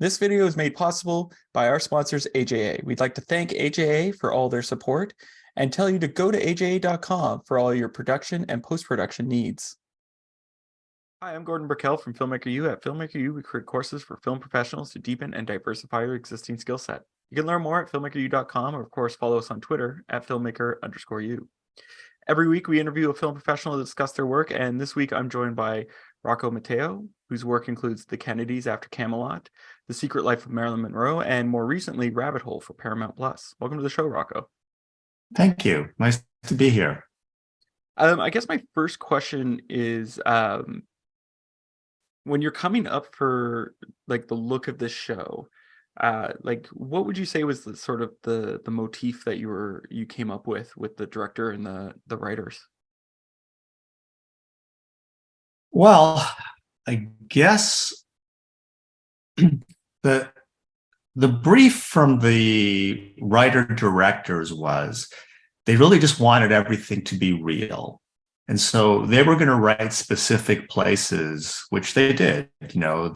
This video is made possible by our sponsors, AJA. We'd like to thank AJA for all their support and tell you to go to aja.com for all your production and post-production needs. Hi, I'm Gordon Burkell from Filmmaker U. At Filmmaker U, we create courses for film professionals to deepen and diversify your existing skill set. You can learn more at filmmakeru.com, or of course follow us on Twitter at filmmaker_u. Every week we interview a film professional to discuss their work, and this week I'm joined by Rocco Matteo, whose work includes The Kennedys After Camelot, The Secret Life of Marilyn Monroe, and more recently Rabbit Hole for Paramount Plus. Welcome to the show, Rocco. Thank you. Nice to be here. I guess my first question is, when you're coming up for like the look of this show, what would you say was the sort of the motif that you came up with the director and the writers? Well, I guess the brief from the writer-directors was they really just wanted everything to be real. And so they were going to write specific places, which they did. You know,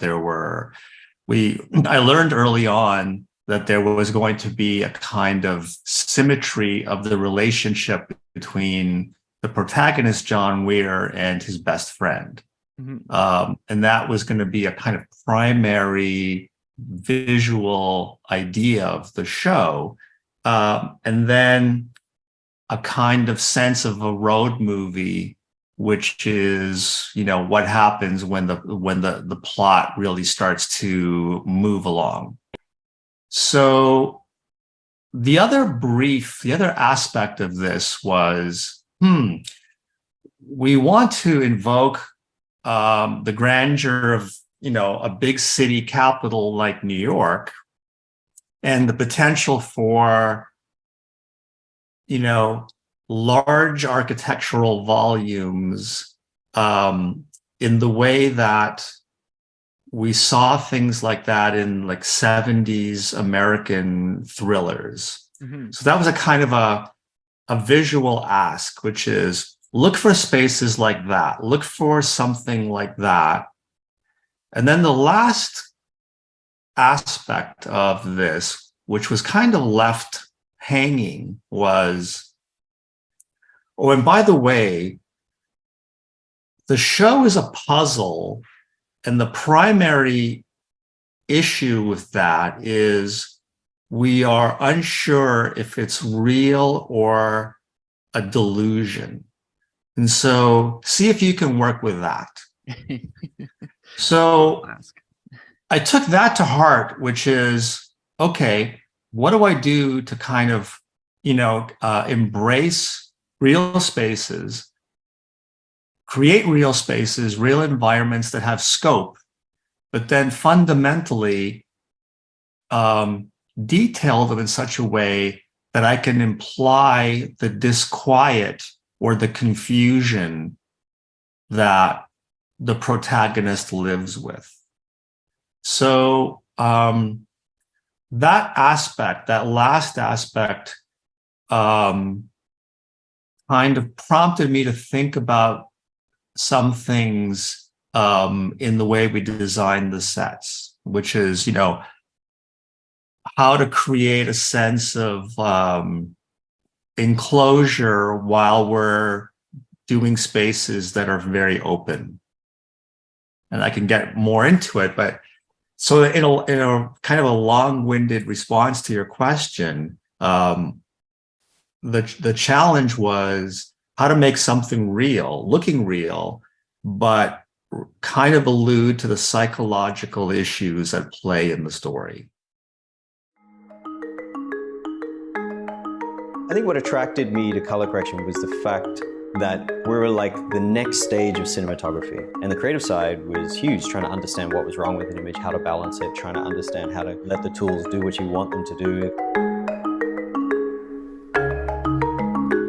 I learned early on that there was going to be a kind of symmetry of the relationship between the protagonist, John Weir, and his best friend. Mm-hmm. And that was going to be a kind of primary visual idea of the show. And then a kind of sense of a road movie, which is, you know, what happens when the plot really starts to move along. So the other aspect of this was, we want to invoke the grandeur of, you know, a big city capital like New York, and the potential for, you know, large architectural volumes in the way that we saw things like that in like 70s American thrillers. Mm-hmm. So that was a kind of a visual ask, which is look for spaces like that, look for something like that. And then the last aspect of this, which was kind of left hanging, was, oh, and by the way, the show is a puzzle, and the primary issue with that is we are unsure if it's real or a delusion. And so see if you can work with that. So I took that to heart, which is, okay, what do I do to kind of, you know, embrace real spaces, create real spaces, real environments that have scope, but then fundamentally detail them in such a way that I can imply the disquiet or the confusion that the protagonist lives with. So that aspect, that last aspect, kind of prompted me to think about some things in the way we design the sets, which is, you know, how to create a sense of enclosure while we're doing spaces that are very open. And I can get more into it, but so in a kind of a long-winded response to your question, the challenge was how to make something real, looking real, but kind of allude to the psychological issues at play in the story. I think what attracted me to color correction was the fact that we were like the next stage of cinematography. And the creative side was huge, trying to understand what was wrong with an image, how to balance it, trying to understand how to let the tools do what you want them to do.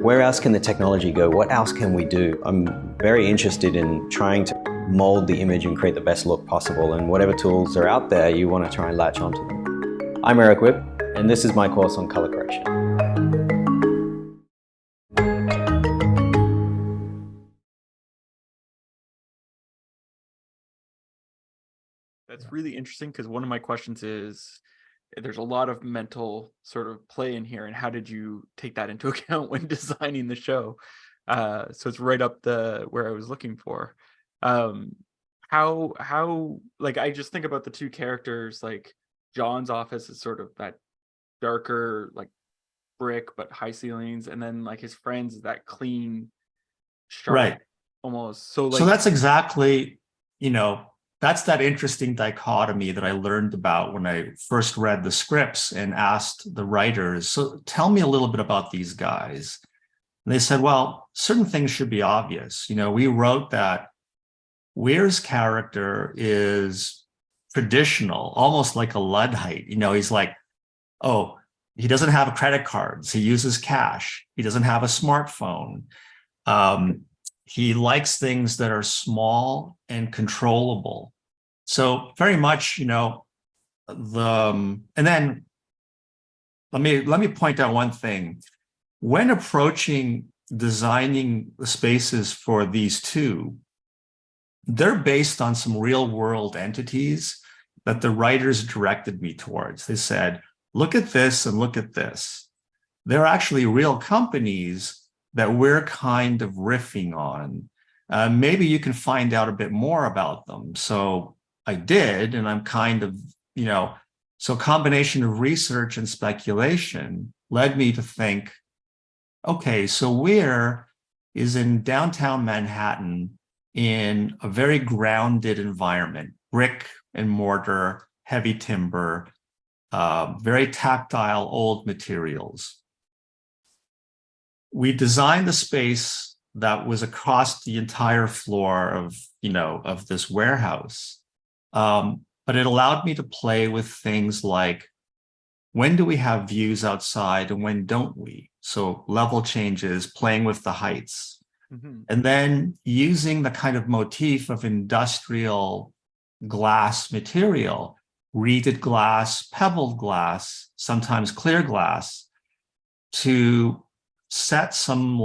Where else can the technology go? What else can we do? I'm very interested in trying to mold the image and create the best look possible. And whatever tools are out there, you want to try and latch onto them. I'm Eric Whipp, and this is my course on color correction. That's Yeah. really interesting because one of my questions is there's a lot of mental sort of play in here, and how did you take that into account when designing the show? So it's right up the where I was looking for. Um, how like I just think about the two characters, like John's office is sort of that darker like brick but high ceilings, and then like his friends is that clean, sharp Right. almost. So So like that's exactly, that's that interesting dichotomy that I learned about when I first read the scripts and asked the writers, so tell me a little bit about these guys. And they said, well, certain things should be obvious. We wrote that Weir's character is traditional, almost like a Luddite. He's like, oh, he doesn't have credit cards. He uses cash. He doesn't have a smartphone. He likes things that are small and controllable. So very much, and then let me point out one thing. When approaching designing the spaces for these two, they're based on some real world entities that the writers directed me towards. They said, look at this and look at this. They're actually real companies that we're kind of riffing on. Maybe you can find out a bit more about them. So I did, and I'm kind of, so a combination of research and speculation led me to think, okay, so Weir is in downtown Manhattan in a very grounded environment, brick and mortar, heavy timber, very tactile, old materials. We designed the space that was across the entire floor of this warehouse. But it allowed me to play with things like, when do we have views outside and when don't we? So level changes, playing with the heights. Mhm. And then using the kind of motif of industrial glass material, reeded glass, pebbled glass, sometimes clear glass, to set some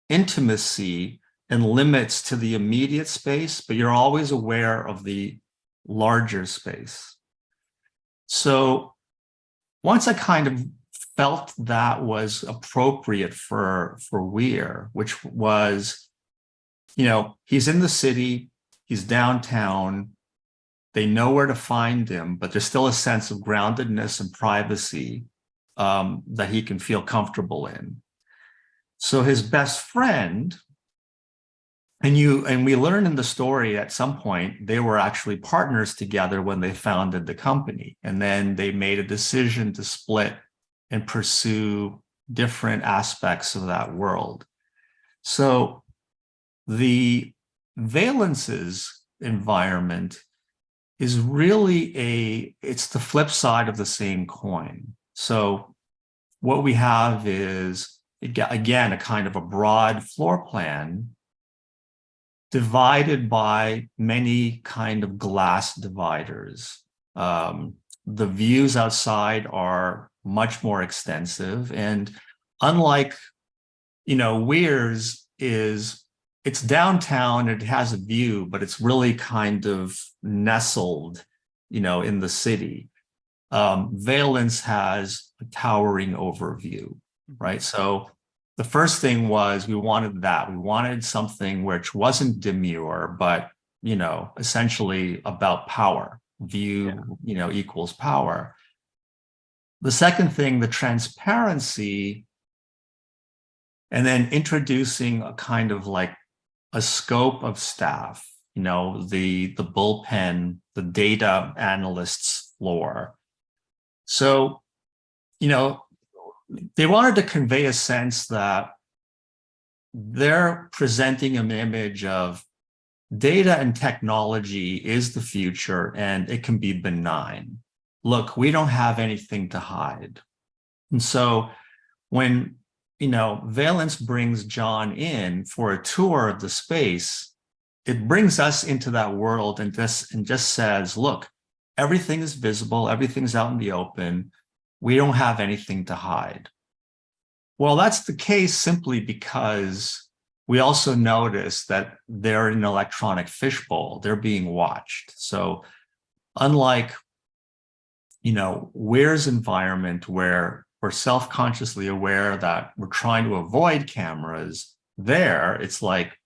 intimacy and limits to the immediate space, but you're always aware of the larger space. So once I kind of felt that was appropriate for Weir, which was, he's in the city, he's downtown, they know where to find him, but there's still a sense of groundedness and privacy that he can feel comfortable in. So his best friend, and we learn in the story at some point, they were actually partners together when they founded the company. And then they made a decision to split and pursue different aspects of that world. So the Valence's environment is really it's the flip side of the same coin. So what we have is, again, a kind of a broad floor plan divided by many kind of glass dividers. The views outside are much more extensive. And unlike, Weir's it's downtown, it has a view, but it's really kind of nestled, in the city. Valence has a towering overview, right? So the first thing was we wanted something which wasn't demure, but, essentially about power. View, equals power. The second thing, the transparency, and then introducing a kind of like a scope of staff, the bullpen, the data analyst's floor. So, they wanted to convey a sense that they're presenting an image of data and technology is the future and it can be benign. Look, we don't have anything to hide. And so when, Valence brings John in for a tour of the space, it brings us into that world and just says, look, everything is visible, everything's out in the open. We don't have anything to hide. Well, that's the case simply because we also notice that they're in an electronic fishbowl. They're being watched. So unlike, Weir's environment where we're self-consciously aware that we're trying to avoid cameras, there it's like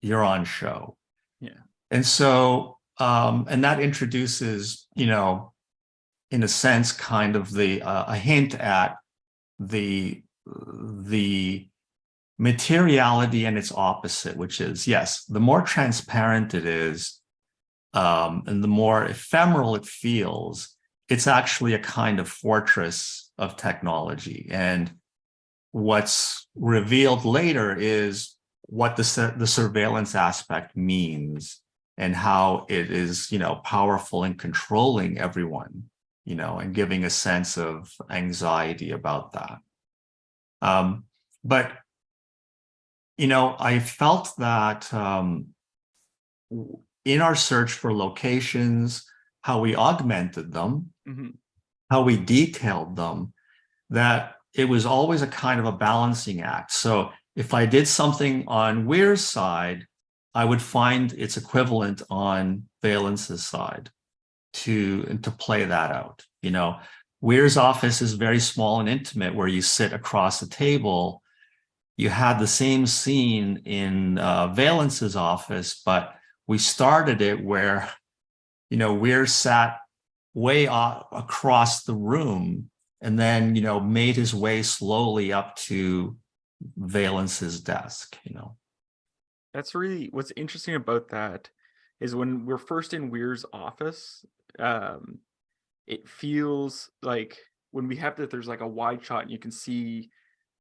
you're on show. Yeah. And so, and that introduces, in a sense, kind of a hint at the materiality and its opposite, which is, yes, the more transparent it is, and the more ephemeral it feels, it's actually a kind of fortress of technology. And what's revealed later is what the surveillance aspect means and how it is, powerful in controlling everyone, and giving a sense of anxiety about that. But I felt that in our search for locations, how we augmented them, how we detailed them, that it was always a kind of a balancing act. So if I did something on Weir's side, I would find its equivalent on Valence's side to play that out. Weir's office is very small and intimate, where you sit across the table. You had the same scene in Valence's office, but we started it where, Weir sat way across the room and then, made his way slowly up to Valence's desk, That's really what's interesting about that is when we're first in Weir's office, it feels like when we have that, there's like a wide shot and you can see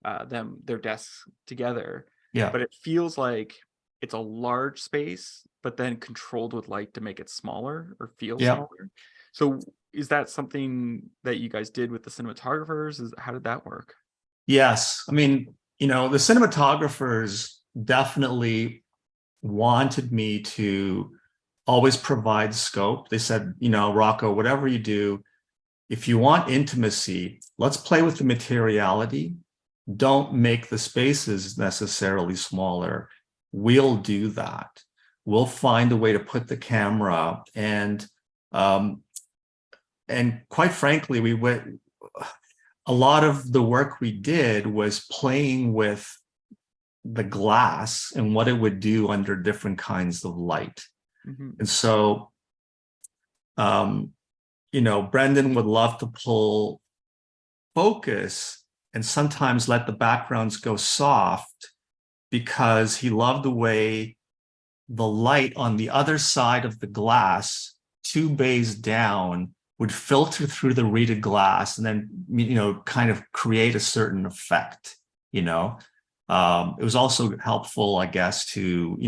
their desks together. Yeah. But it feels like it's a large space, but then controlled with light to make it smaller or feel smaller. So is that something that you guys did with the cinematographers? How did that work? Yes. I mean, the cinematographers definitely wanted me to always provide scope. They said, Rocco, whatever you do, if you want intimacy, let's play with the materiality. Don't make the spaces necessarily smaller. We'll do that. We'll find a way to put the camera, and quite frankly, a lot of the work we did was playing with the glass and what it would do under different kinds of light. And so, Brendan would love to pull focus and sometimes let the backgrounds go soft, because he loved the way the light on the other side of the glass, 2 bays down, would filter through the reeded glass and then, kind of create a certain effect, It was also helpful, I guess, to,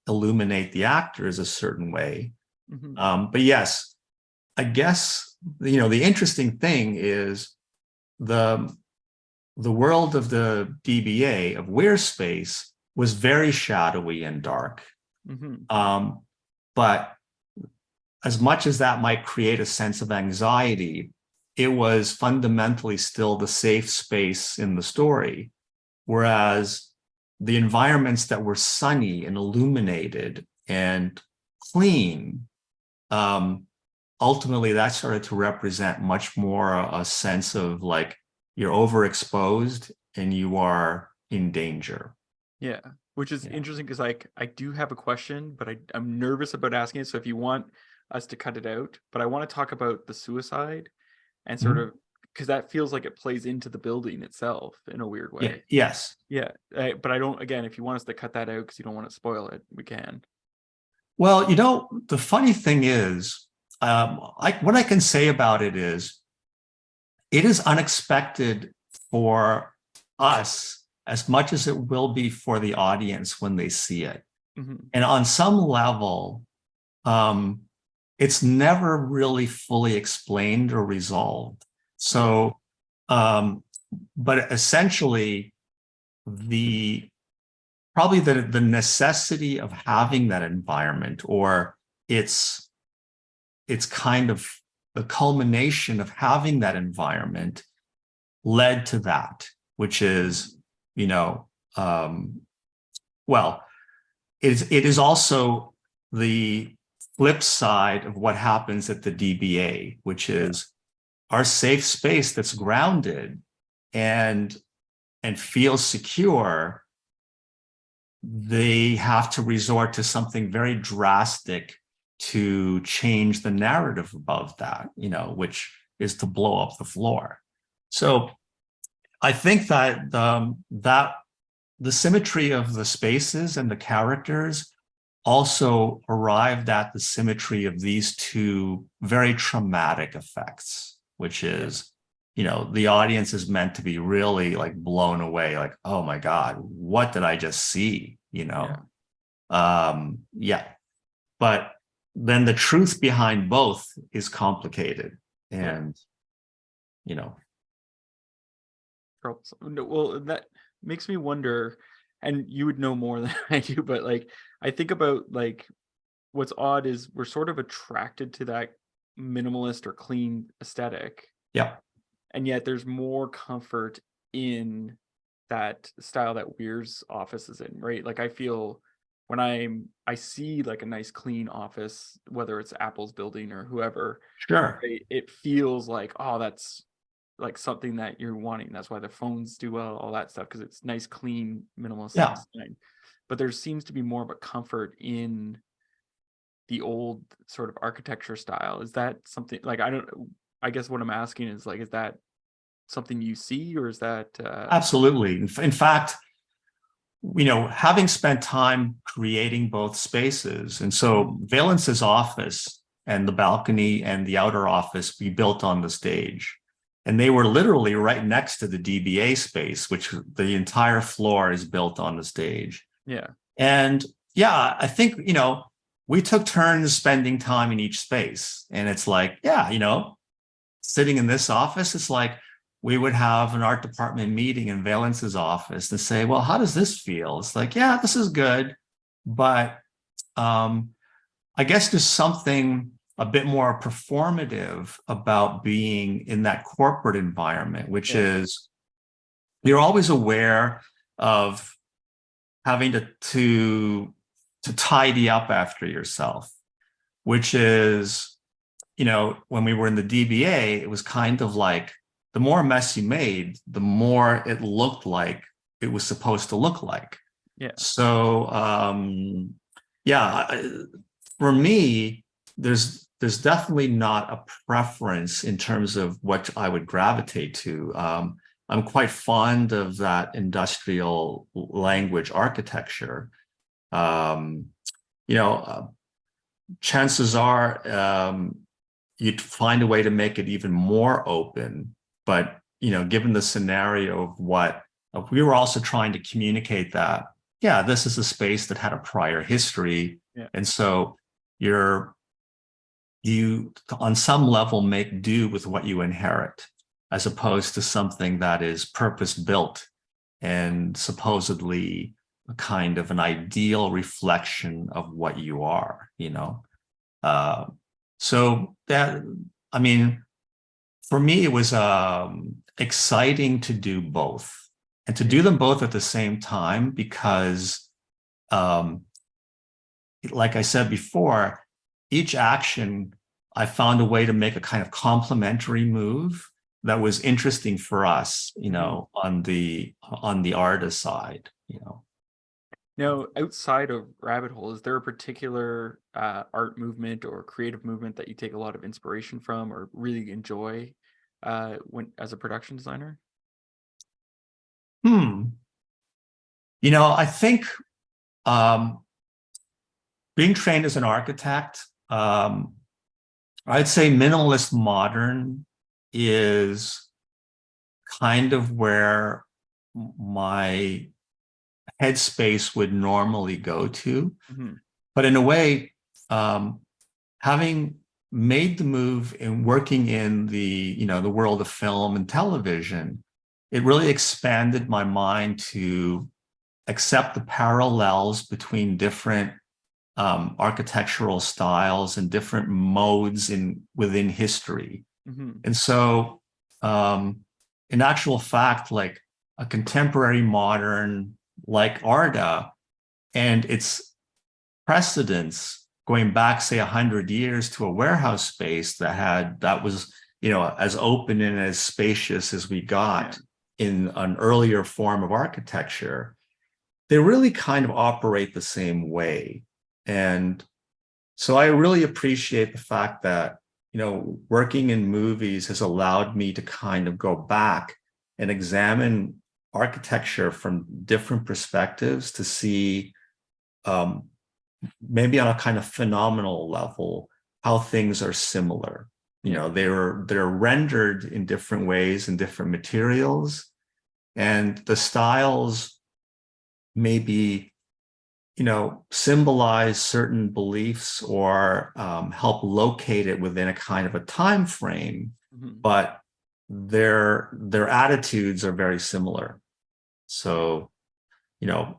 illuminate the actors a certain way. But yes, I guess, the interesting thing is the world of the DBA, of Weir space, was very shadowy and dark. But as much as that might create a sense of anxiety, it was fundamentally still the safe space in the story. Whereas the environments that were sunny and illuminated and clean, ultimately that started to represent much more a sense of like you're overexposed and you are in danger. Yeah, which is interesting because I do have a question, but I'm nervous about asking it. So if you want us to cut it out, but I want to talk about the suicide and sort of, because that feels like it plays into the building itself in a weird way. Yes. Yeah. But I don't, again, if you want us to cut that out because you don't want to spoil it, we can. Well, the funny thing is, what I can say about it is unexpected for us as much as it will be for the audience when they see it. And on some level, it's never really fully explained or resolved. So, but essentially, probably the necessity of having that environment, or it's kind of the culmination of having that environment, led to that, which is, well, it is also the flip side of what happens at the DBA, which is our safe space that's grounded and feels secure. They have to resort to something very drastic to change the narrative above that, which is to blow up the floor. So I think that that the symmetry of the spaces and the characters also arrived at the symmetry of these two very traumatic effects, which is, the audience is meant to be really like blown away, like, oh my God, what did I just see? But then the truth behind both is complicated. And, Well, that makes me wonder, and you would know more than I do, but like, I think about like, what's odd is we're sort of attracted to that minimalist or clean aesthetic. Yeah. And yet there's more comfort in that style that Weir's office is in, right? Like I feel when I see like a nice clean office, whether it's Apple's building or whoever, Sure. it feels like, oh, that's like something that you're wanting. That's why the phones do well, all that stuff, because it's nice, clean, minimalist design. But there seems to be more of a comfort in the old sort of architecture style. Is that something like, I guess what I'm asking is like, is that something you see, or is that Absolutely. In fact, having spent time creating both spaces, and so Valence's office and the balcony and the outer office we built on the stage, and they were literally right next to the DBA space, which the entire floor is built on the stage. Yeah. And I think, we took turns spending time in each space, and it's like, sitting in this office, it's like we would have an art department meeting in Valence's office and say, well, how does this feel? It's like, yeah, this is good. But I guess there's something a bit more performative about being in that corporate environment, which is you're always aware of having to tidy up after yourself, which is, when we were in the DBA, it was kind of like the more mess you made, the more it looked like it was supposed to look like. Yeah. So, for me, there's definitely not a preference in terms of what I would gravitate to. I'm quite fond of that industrial language architecture. Chances are you'd find a way to make it even more open. But, given the scenario of what we were also trying to communicate that, this is a space that had a prior history. Yeah. And so you on some level make do with what you inherit, as opposed to something that is purpose built and supposedly a kind of an ideal reflection of what you are, so that, for me, it was exciting to do both, and to do them both at the same time, because like I said before, each action, I found a way to make a kind of complementary move that was interesting for us, on the artist side, Now, outside of Rabbit Hole, is there a particular art movement or creative movement that you take a lot of inspiration from or really enjoy when as a production designer? I think being trained as an architect, I'd say minimalist modern is kind of where my headspace would normally go to. Mm-hmm. But in a way, having made the move and working in the world of film and television, it really expanded my mind to accept the parallels between different architectural styles and different modes within history. Mm-hmm. And so, in actual fact, like a contemporary modern like Arda and its precedence going back, say, 100 years to a warehouse space that was, as open and as spacious as we got in an earlier form of architecture, they really kind of operate the same way. And so I really appreciate the fact that, working in movies has allowed me to kind of go back and examine architecture from different perspectives to see, maybe on a kind of phenomenal level, how things are similar. They're rendered in different ways and different materials, and the styles maybe symbolize certain beliefs or help locate it within a kind of a time frame, but their attitudes are very similar. So I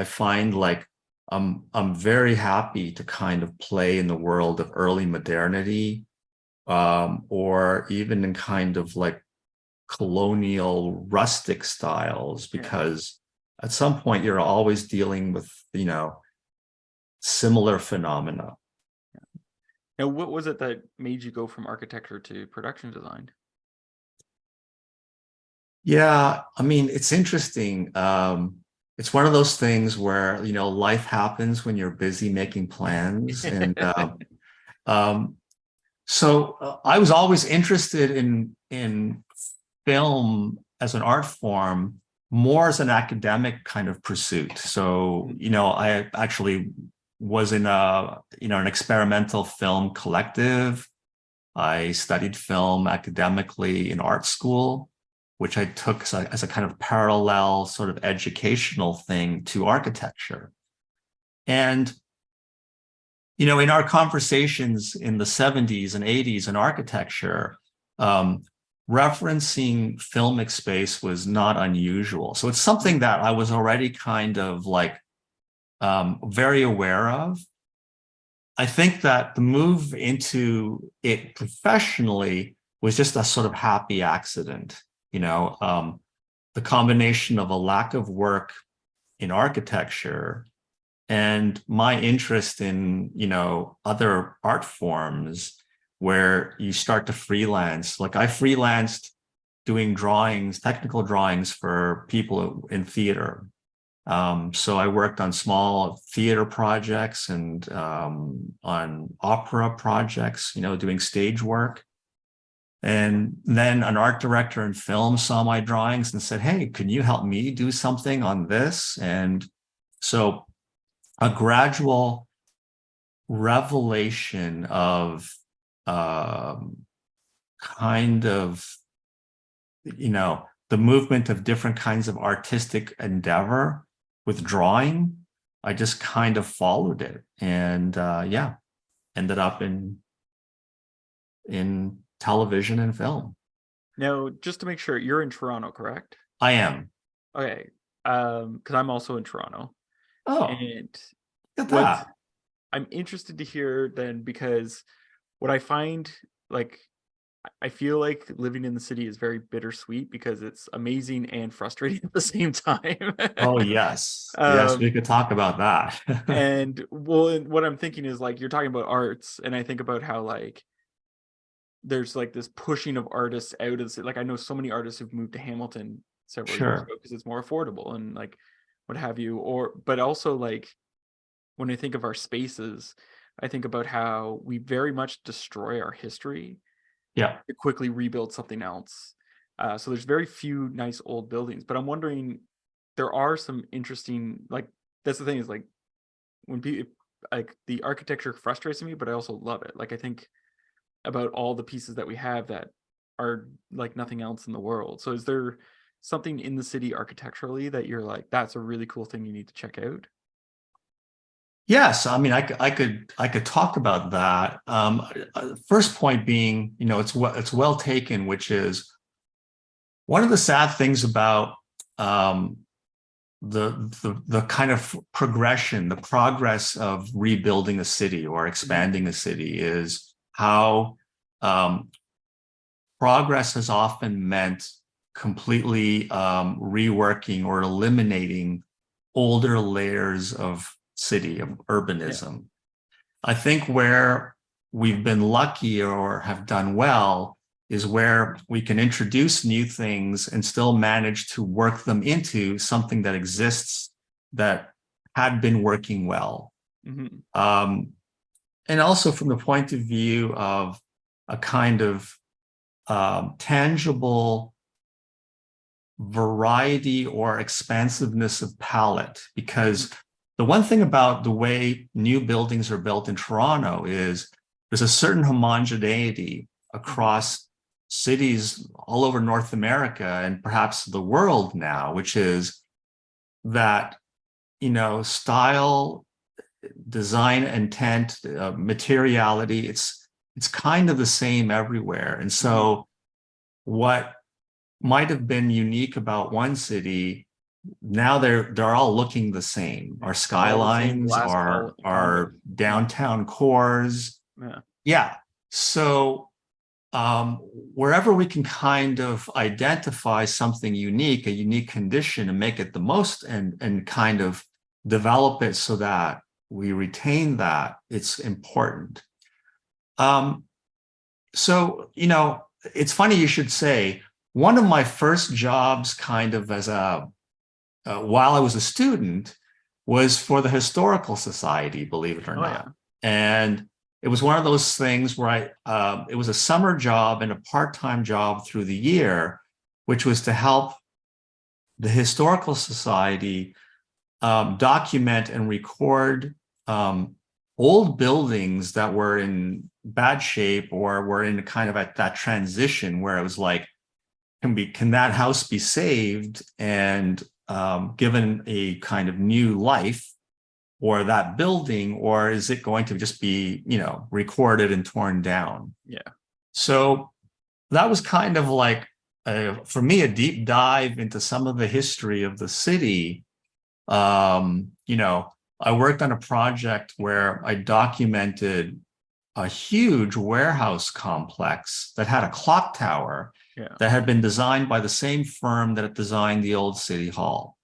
find like I'm very happy to kind of play in the world of early modernity, or even in kind of like colonial rustic styles, because at some point you're always dealing with, similar phenomena. Now, what was it that made you go from architecture to production design? Yeah, I mean, it's interesting. It's one of those things where, life happens when you're busy making plans. And so I was always interested in film as an art form, more as an academic kind of pursuit. So, I actually was in an experimental film collective. I studied film academically in art school, which I took as a kind of parallel sort of educational thing to architecture. And, in our conversations in the 70s and 80s in architecture, referencing filmic space was not unusual. So it's something that I was already kind of like very aware of. I think that the move into it professionally was just a sort of happy accident. The combination of a lack of work in architecture and my interest in, other art forms where you start to freelance. Like I freelanced doing drawings, technical drawings for people in theater. So I worked on small theater projects and on opera projects, doing stage work. And then an art director in film saw my drawings and said, "Hey, can you help me do something on this?" And so a gradual revelation of kind of, the movement of different kinds of artistic endeavor with drawing. I just kind of followed it, and ended up in television and film. Now, just to make sure, you're in Toronto, correct? I am. Okay, because I'm also in Toronto. Oh, and look at that. I'm interested to hear then, because what I find, like, I feel like living in the city is very bittersweet because it's amazing and frustrating at the same time. Oh, yes. Yes, we could talk about that. And what I'm thinking is, like, you're talking about arts, and I think about how, like, there's like this pushing of artists out of the city. Like, I know so many artists who've moved to Hamilton several years Sure. ago because it's more affordable and like what have you. But also, like, when I think of our spaces, I think about how we very much destroy our history Yeah. to quickly rebuild something else. So there's very few nice old buildings, but I'm wondering, there are some interesting, like, that's the thing, is like, when people, like, the architecture frustrates me, but I also love it. Like, I think about all the pieces that we have that are like nothing else in the world. So is there something in the city architecturally that you're like, that's a really cool thing you need to check out? Yes, I mean, I could talk about that. First point being, it's well taken, which is one of the sad things about the kind of progression, the progress of rebuilding a city or expanding a city is how progress has often meant completely reworking or eliminating older layers of city, of urbanism. I think where we've been lucky or have done well is where we can introduce new things and still manage to work them into something that exists that had been working well. And also from the point of view of a kind of tangible variety or expansiveness of palette, because the one thing about the way new buildings are built in Toronto is there's a certain homogeneity across cities all over North America and perhaps the world now, which is that, you know, style, design, intent, materiality, it's kind of the same everywhere. And so what might have been unique about one city, now they're all looking the same. Our skylines, our downtown cores. Yeah. So wherever we can kind of identify something unique, a unique condition, and make it the most and kind of develop it so that we retain that, it's important. So, you know, it's funny you should say, one of my first jobs kind of as while I was a student was for the Historical Society, believe it or not. And it was one of those things where it was a summer job and a part-time job through the year, which was to help the Historical Society document and record old buildings that were in bad shape or were in kind of at that transition where it was like, can that house be saved and given a kind of new life, or that building, or is it going to just be, you know, recorded and torn down? So that was kind of like, for me, a deep dive into some of the history of the city. You know, I worked on a project where I documented a huge warehouse complex that had a clock tower that had been designed by the same firm that had designed the old city hall.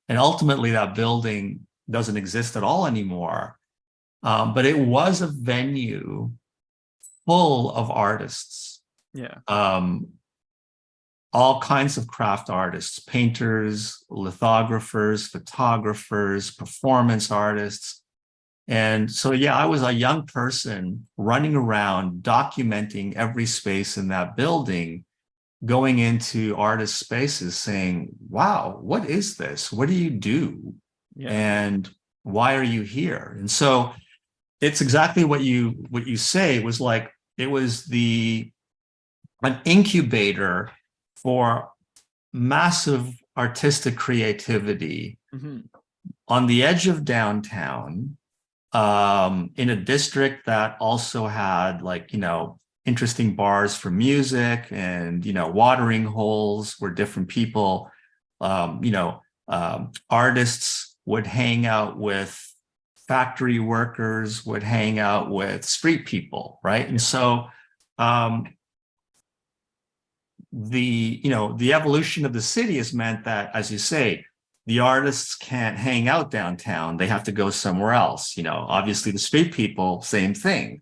And ultimately that building doesn't exist at all anymore. But it was a venue full of artists. All kinds of craft artists, painters, lithographers, photographers, performance artists. And so, yeah, I was a young person running around documenting every space in that building, going into artist spaces saying, wow, what is this? What do you do? And why are you here? And so it's exactly what you say. It was like, it was an incubator for massive artistic creativity on the edge of downtown, in a district that also had, like, you know, interesting bars for music and, you know, watering holes where different people, you know, artists would hang out with factory workers, would hang out with street people, right? And so the evolution of the city has meant that, as you say, the artists can't hang out downtown. They have to go somewhere else. You know, obviously the street people, same thing.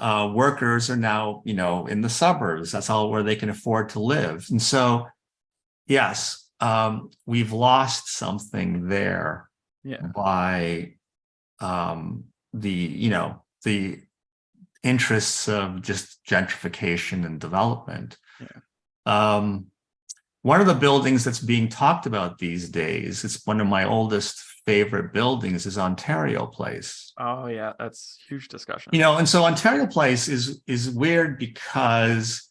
Workers are now, you know, in the suburbs. That's all where they can afford to live. And so, yes, we've lost something there by the interests of just gentrification and development. One of the buildings that's being talked about these days, it's one of my oldest favorite buildings, is Ontario Place. Oh yeah, that's huge discussion. You know, and so Ontario Place is weird because,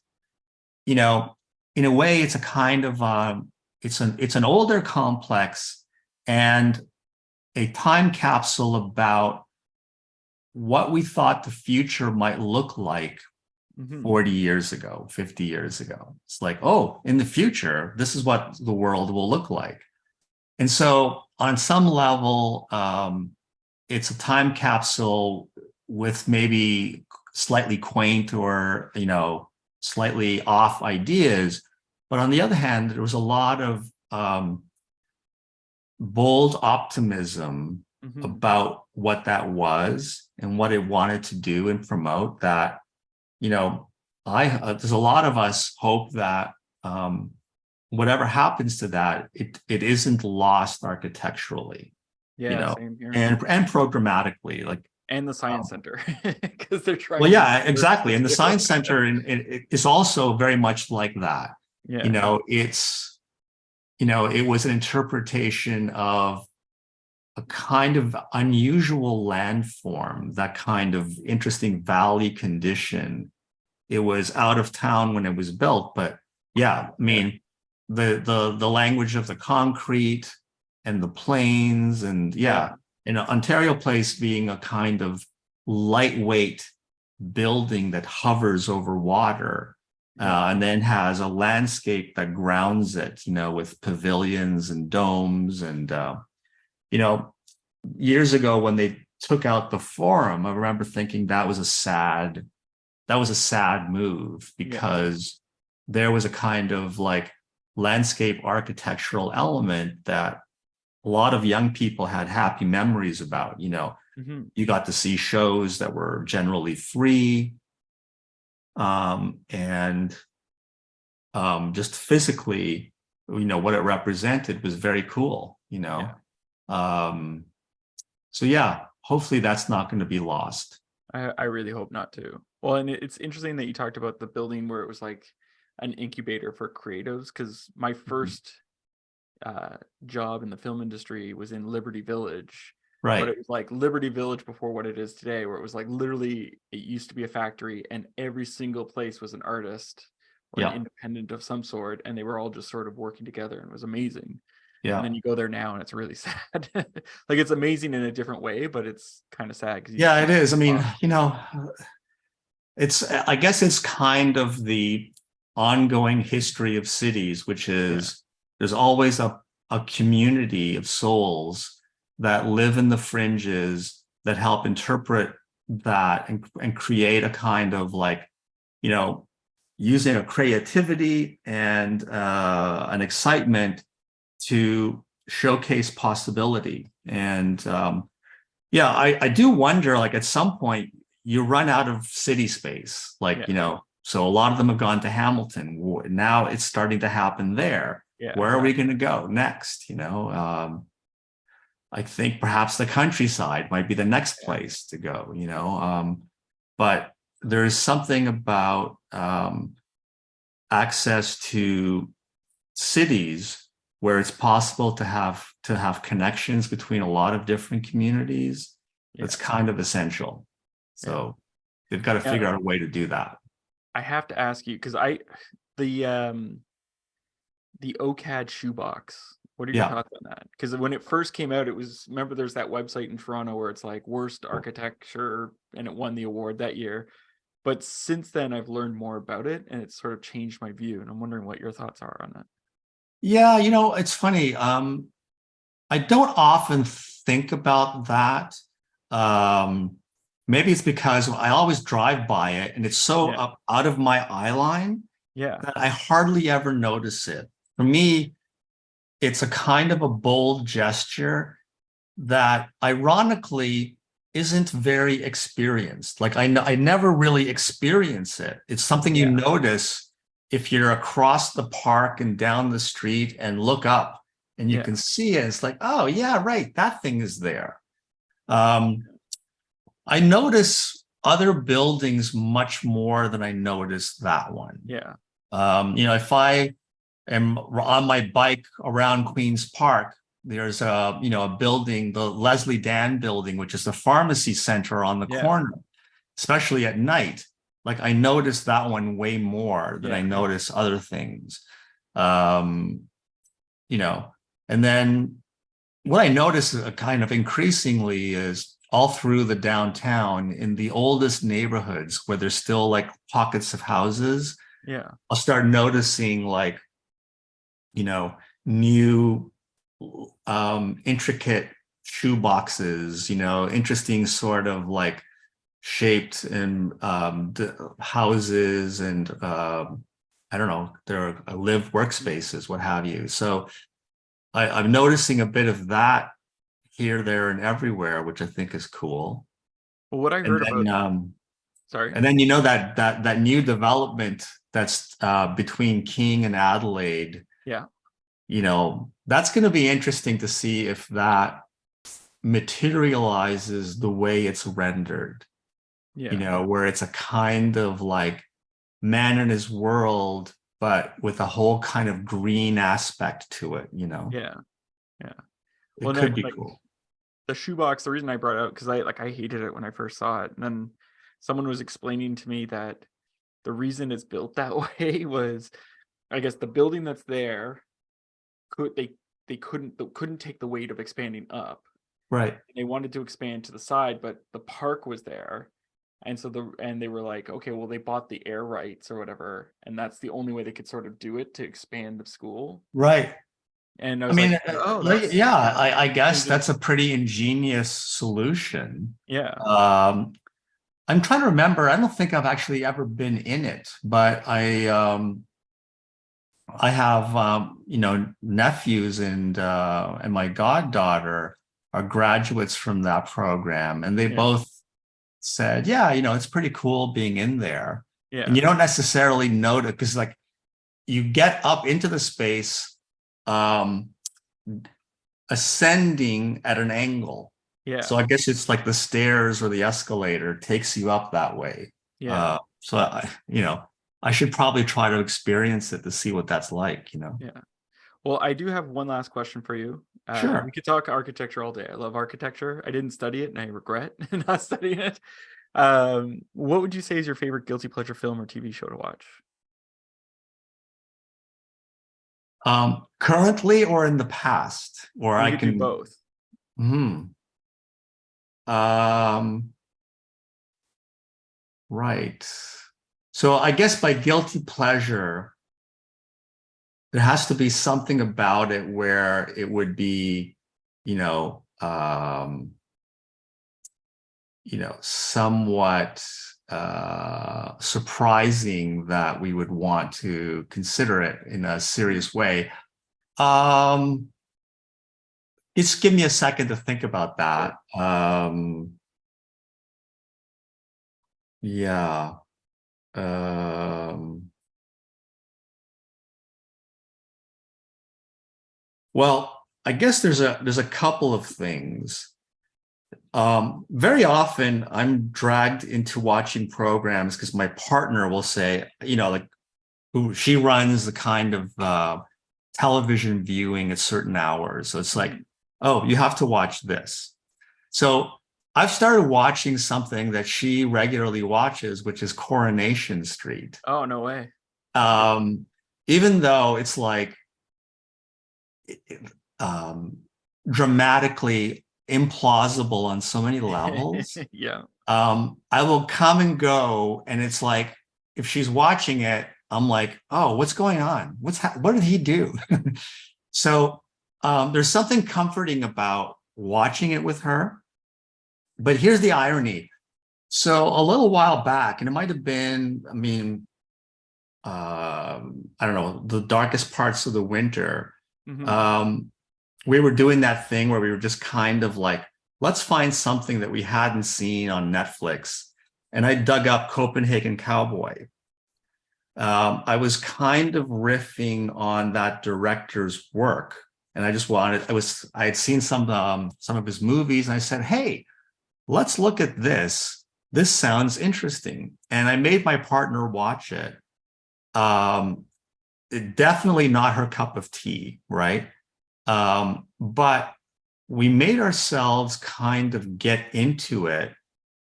you know, in a way it's a kind of it's an older complex and a time capsule about what we thought the future might look like 40 years ago, 50 years ago. It's like, oh, in the future, this is what the world will look like. And so on some level, it's a time capsule with maybe slightly quaint or, you know, slightly off ideas. But on the other hand, there was a lot of bold optimism Mhm. about what that was and what it wanted to do and promote that, you know, there's a lot of us hope that whatever happens to that, it isn't lost architecturally, you Yeah, know, same here. and programmatically, like. And the science center, because they're trying Well, to yeah, do work exactly. And the too. Science Center is also very much like that. You Yeah. know, it was an interpretation of a kind of unusual landform, that kind of interesting valley condition. It was out of town when it was built, but yeah, I mean, the language of the concrete and the plains, and yeah, and Ontario Place being a kind of lightweight building that hovers over water, and then has a landscape that grounds it, with pavilions and domes. And, years ago when they took out the Forum, I remember thinking that was a sad move, because there was a kind of like landscape architectural element that a lot of young people had happy memories about. You got to see shows that were generally free, and just physically, what it represented was very cool. So yeah, hopefully that's not going to be lost. I really hope not to. Well, and it's interesting that you talked about the building where it was like an incubator for creatives, because my first job in the film industry was in Liberty Village. Right. But it was like Liberty Village before what it is today, where it was like literally, it used to be a factory and every single place was an artist or an independent of some sort, and they were all just sort of working together, and it was amazing. Yeah. And then you go there now and it's really sad. Like, it's amazing in a different way, but it's kind of sad. Yeah, it is. I mean, I guess it's kind of the ongoing history of cities, which is there's always a community of souls that live in the fringes that help interpret that and create a kind of like, using a creativity and an excitement to showcase possibility. And I do wonder, like, at some point you run out of city space, like, so a lot of them have gone to Hamilton. Now it's starting to happen there. Where are we going to go next? I think perhaps the countryside might be the next place to go, but there's something about access to cities where it's possible to have connections between a lot of different communities. It's kind of essential. So they've got to figure out a way to do that. I have to ask you, because the OCAD shoebox, what are your thoughts on that? Because when it first came out, remember there's that website in Toronto where it's like worst architecture, and it won the award that year. But since then, I've learned more about it, and it's sort of changed my view. And I'm wondering what your thoughts are on that. Yeah, it's funny. I don't often think about that. Maybe it's because I always drive by it and it's so up out of my eye line that I hardly ever notice it. For me, it's a kind of a bold gesture that ironically isn't very experienced. Like, I never really experience it. It's something you notice if you're across the park and down the street and look up and you can see it. It's like, oh yeah, right, that thing is there. I notice other buildings much more than I notice that one. If I am on my bike around Queen's Park, there's a building, the Leslie Dan building, which is the pharmacy center on the corner, especially at night. Like, I notice that one way more than I notice other things. And then what I notice kind of increasingly is all through the downtown, in the oldest neighborhoods where there's still like pockets of houses, I'll start noticing like, new intricate shoe boxes, interesting sort of like shaped and houses, and I don't know, there are live workspaces, what have you. So I'm noticing a bit of that here, there, and everywhere, which I think is cool. Well, what I And heard then, about, sorry. and then that new development that's between King and Adelaide. Yeah. That's going to be interesting to see if that materializes the way it's rendered. Yeah. Where it's a kind of like man in his world, but with a whole kind of green aspect to it. Yeah. Yeah. It could be cool. The shoebox, the reason I brought it up, because I hated it when I first saw it. And then someone was explaining to me that the reason it's built that way was, I guess, the building that's there they couldn't take the weight of expanding up. Right. They wanted to expand to the side, but the park was there. And so they were like, okay, well, they bought the air rights or whatever, and that's the only way they could sort of do it to expand the school. Right. And I was I guess that's a pretty ingenious solution. Yeah. I'm trying to remember. I don't think I've actually ever been in it, but I have nephews and my goddaughter are graduates from that program, and they both said, it's pretty cool being in there. Yeah. And you don't necessarily notice, because like you get up into the space ascending at an angle. Yeah. So I guess it's like the stairs or the escalator takes you up that way. Yeah. So I should probably try to experience it to see what that's like, Yeah. Well, I do have one last question for you. Sure. We could talk architecture all day. I love architecture. I didn't study it and I regret not studying it. What would you say is your favorite guilty pleasure film or TV show to watch? Currently or in the past? Or I can do both. Right. So I guess by guilty pleasure, there has to be something about it where it would be, somewhat surprising that we would want to consider it in a serious way. Just give me a second to think about that. Yeah. Well, I guess there's a couple of things. Very often I'm dragged into watching programs because my partner will say, she runs the kind of television viewing at certain hours. So it's like, oh, you have to watch this. So I've started watching something that she regularly watches, which is Coronation Street. Oh, no way. Even though it's like dramatically implausible on so many levels. Yeah. I will come and go, and it's like, if she's watching it, I'm like, oh, what's going on? What did he do? So there's something comforting about watching it with her. But here's the irony. So a little while back, and it might have been, I don't know, the darkest parts of the winter, we were doing that thing where we were just kind of like, let's find something that we hadn't seen on Netflix. And I dug up Copenhagen Cowboy. I was kind of riffing on that director's work, and I had seen some of his movies, and I said, hey, let's look at this. This sounds interesting. And I made my partner watch it. Definitely not her cup of tea, right? But we made ourselves kind of get into it,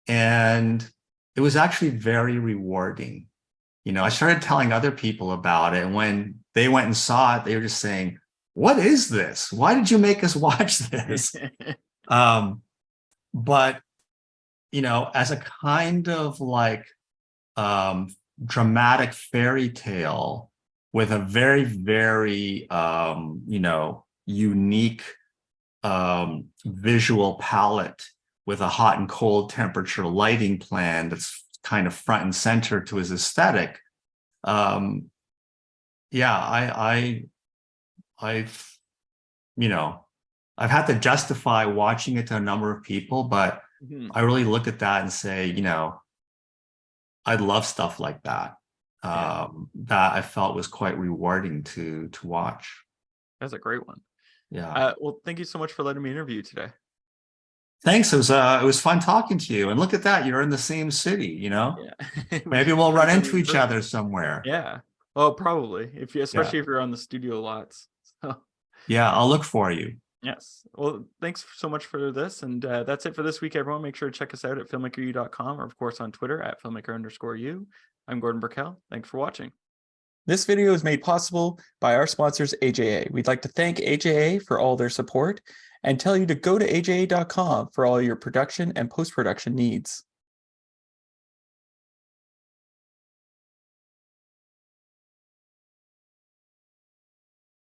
and it was actually very rewarding. I started telling other people about it, and when they went and saw it, they were just saying, what is this? Why did you make us watch this? But as a kind of like dramatic fairy tale with a very, very unique visual palette with a hot and cold temperature lighting plan that's kind of front and center to his aesthetic. I I've had to justify watching it to a number of people, but I really look at that and say, I love stuff like that. That I felt was quite rewarding to watch. That's a great one. Yeah. Well, thank you so much for letting me interview you today. Thanks. It was fun talking to you. And look at that, you're in the same city, Yeah. Maybe we'll run into each other somewhere. Yeah. Well, probably, especially if you're on the studio lots. So. Yeah, I'll look for you. Yes. Well, thanks so much for this. And that's it for this week, everyone. Make sure to check us out at filmmakeru.com or, of course, on Twitter at filmmaker_u. I'm Gordon Burkell. Thanks for watching. This video is made possible by our sponsors, AJA. We'd like to thank AJA for all their support and tell you to go to aja.com for all your production and post-production needs.